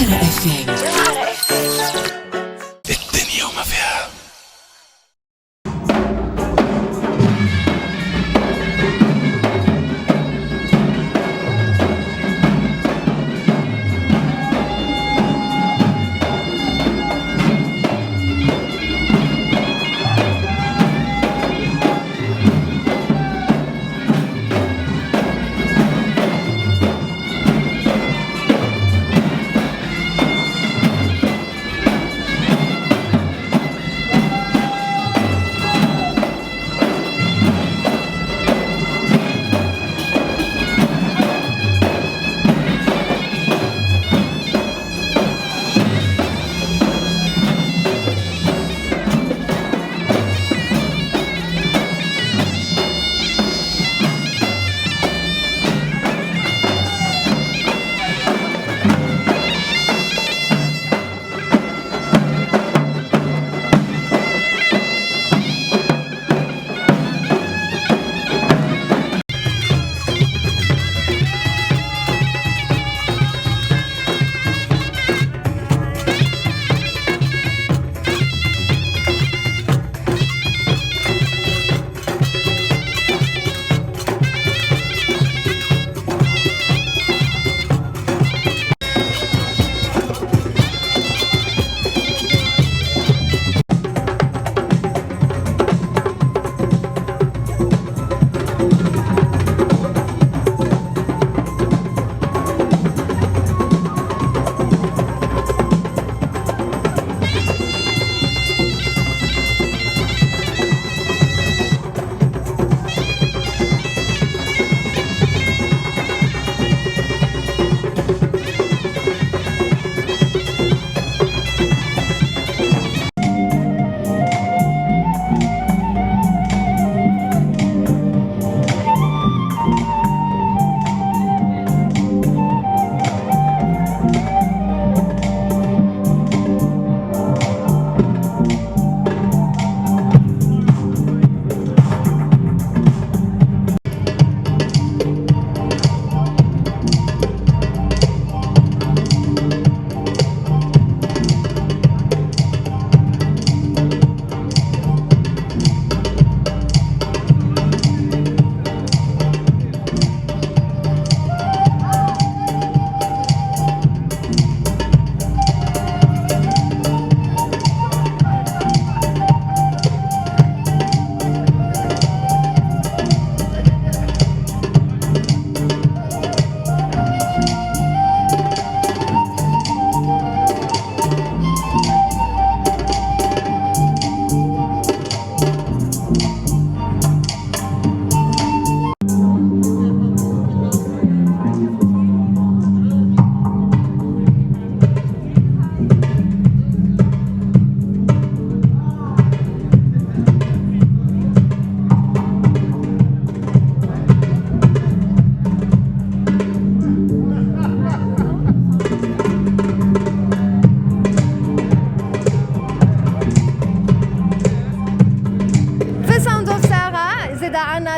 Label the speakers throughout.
Speaker 1: جوهرة اف ام.
Speaker 2: الدنيا وما فيها.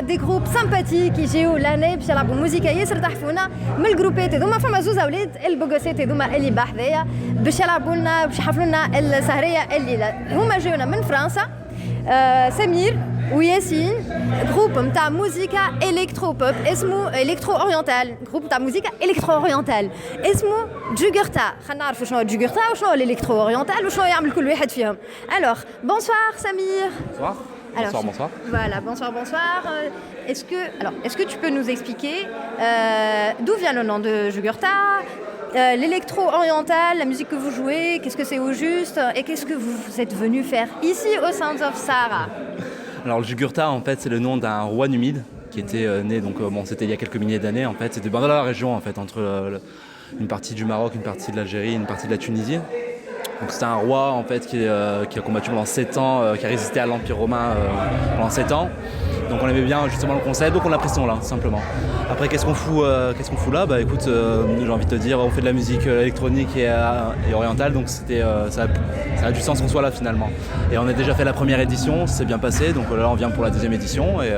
Speaker 3: دي جروب سامباتيك يجيو لهنا باش يلعبوا موسيقى ياسر تحفونا من الجروبات هذوما. فما زوز اولاد البوغوسات هذوما اللي بحذايا باش يلعبوا لنا باش يحفلوا لنا السهريه الليله. هما جاونا من فرنسا، سمير وياسين، جروب نتاع موسيقى الكترو بوب اسمه الكترو اورينتال، جروب نتاع موسيقى الكترو اورينتال اسمه جوغرتا. خلينا نعرفوا شنو جوغرتا وشنو الالكترو اورينتال وشنو يعمل كل واحد فيهم. الوغ بونسوار سمير.
Speaker 4: Bonsoir.
Speaker 3: Alors,
Speaker 4: Bonsoir.
Speaker 3: Voilà, bonsoir. Est-ce que tu peux nous expliquer d'où vient le nom de Jugurtha, l'électro-oriental, la musique que vous jouez, qu'est-ce que c'est au juste et qu'est-ce que vous êtes venu faire ici au Sounds of Sahara?
Speaker 4: Alors le Jugurtha, en fait, c'est le nom d'un roi numide qui était né, donc c'était il y a quelques milliers d'années, en fait. C'était dans la région, en fait, entre une partie du Maroc, une partie de l'Algérie, une partie de la Tunisie. Donc c'était un roi en fait qui a combattu pendant 7 ans, qui a résisté à l'Empire romain pendant 7 ans. Donc on aimait bien justement le concept, donc on a pris ce nom là, simplement. Après qu'est-ce qu'on fout là? Bah écoute, j'ai envie de te dire, on fait de la musique électronique et orientale, donc ça a du sens en soi là finalement. Et on a déjà fait la première édition, c'est bien passé, donc là on vient pour la deuxième édition et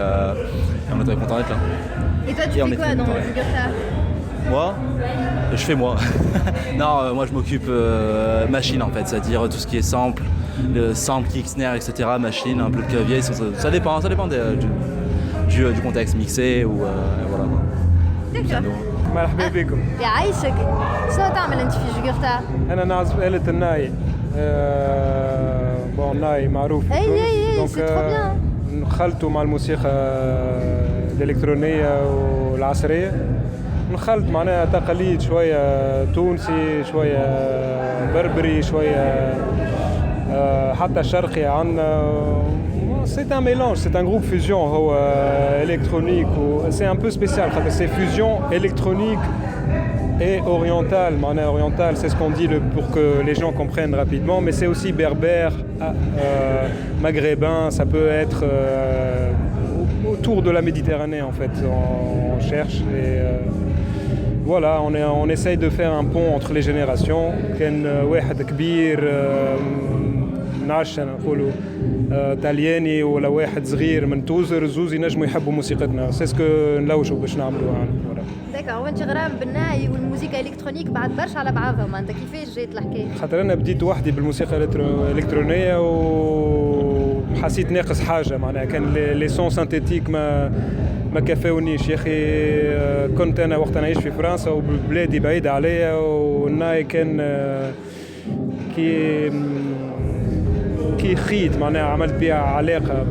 Speaker 4: on est très content d'être là.
Speaker 3: Et toi tu fais quoi dans le Jugurtha?
Speaker 4: Moi, Je fais moi. Non, moi je m'occupe machine en fait, c'est-à-dire tout ce qui est sample, le sample, kick, snare, etc. Machine, un peu de clavier, ça dépend du contexte mixé ou voilà.
Speaker 3: D'accord.
Speaker 1: مرحبا بكم.
Speaker 3: يعيشك. شنو تعمل انت في جوجرتا؟
Speaker 1: انا نعزف آلة الناي. بون ناي معروف في تونس.
Speaker 3: سي ترو بيان.
Speaker 1: نخلطوا مع الموسيقى الإلكترونية والعصرية. نخلط معناها تقاليد شوية تونسي شوية بربري شوية حتى شرقي عندنا. C'est un mélange, c'est un groupe fusion électronique. C'est un peu spécial, c'est fusion électronique et orientale. Orientale, c'est ce qu'on dit pour que les gens comprennent rapidement, mais c'est aussi berbère, maghrébin, ça peut être autour de la Méditerranée en fait. On cherche et voilà, on essaye de faire un pont entre les générations. كان واحد كبير نعرفش نقولوا طلياني ولا واحد صغير من توزر زوز ينجموا يحبوا موسيقتنا. سي سكو نلوجوا باش نعملوها.
Speaker 3: داكور. وانت غرام بالناي والموسيقى الكترونيك بعد برشا على بعضهم، انت كيفاش جات الحكايه؟ خاطر
Speaker 1: انا بديت وحدي بالموسيقى الالكترونيه وحسيت ناقص حاجه معناها كان لي سون سانتيتيك ما كفاونيش يا اخي. كنت انا وقت نعيش في فرنسا وبلادي بعيده عليا والناي كان كي خيط معناها عملت بها علاقه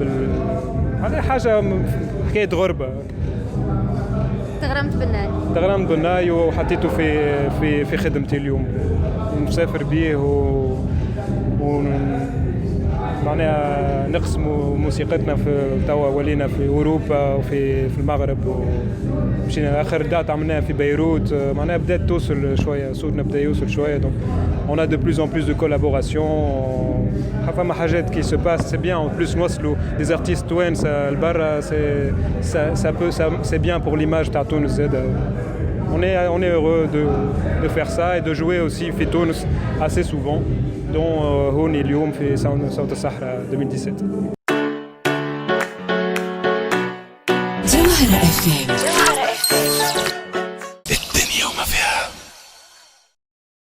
Speaker 1: هذه حاجه حكايه غربه. تغرمت بالناي وحطيته في خدمتي اليوم. مسافر بيه معناها نقسموا موسيقتنا في توا ولينا في اوروبا وفي المغرب ومشينا اخر دات عملناها في بيروت. معناها بدات توصل شويه صوتنا بدا يوصل شويه. دونك on a de plus en plus de collaboration. فما حاجات qui se passent, c'est bien. En plus نوصلوا des artistes توانس لبرا, c'est bien pour l'image تاع تونس زاد. On est heureux de faire ça et de jouer aussi في تونس assez souvent, dont هوني اليوم في صوت الصحراء 2017.
Speaker 2: جوهرة FM.